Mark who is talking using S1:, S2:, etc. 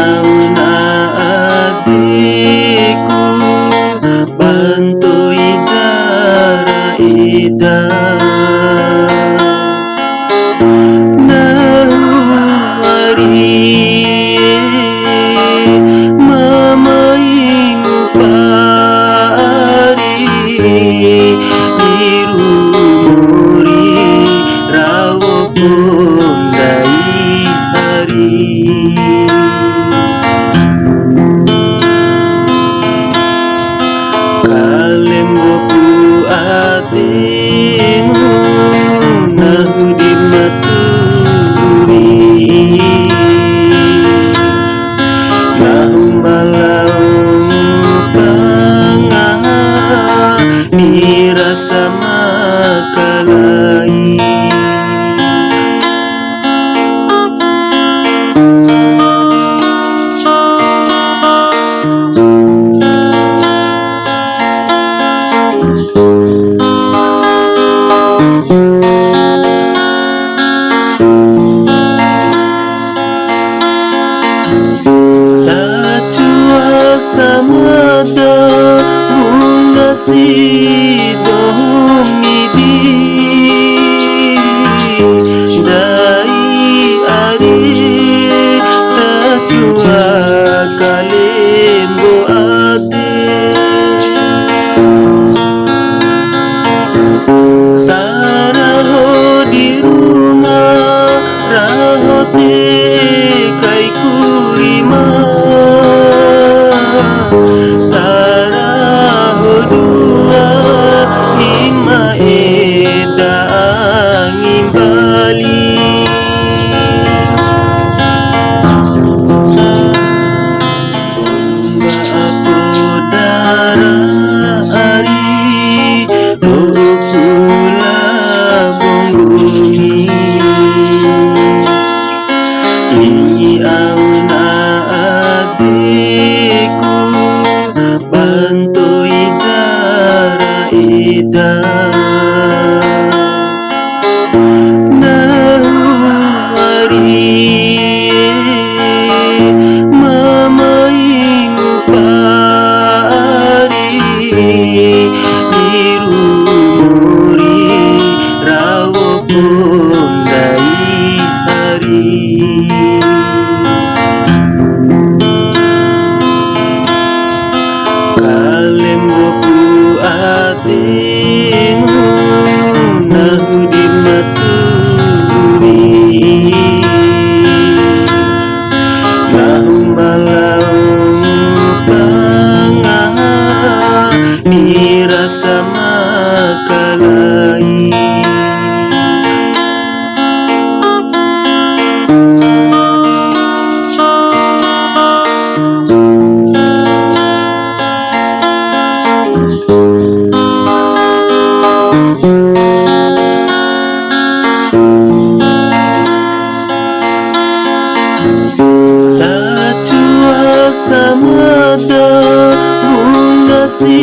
S1: auna adikku bantu idara ida nahuari mama ingu pari dirumuri rawo pondai hari kalemboku atemu nahu dimaturi nahu malaung pangah dirasa makalai samada bunga sidomidi dai ari tajua kalembo ade taraho di rumah rahote kai kurima taraho dua hima eda angin bali aku darah ari pula bongguni ini auna adikku bantu idara ida nahuari mama ingu pari dirumuri rawo pondai hari kalemboku atemu nahu dimaturi nahu malaung pangah dirasa makalai samada bunga si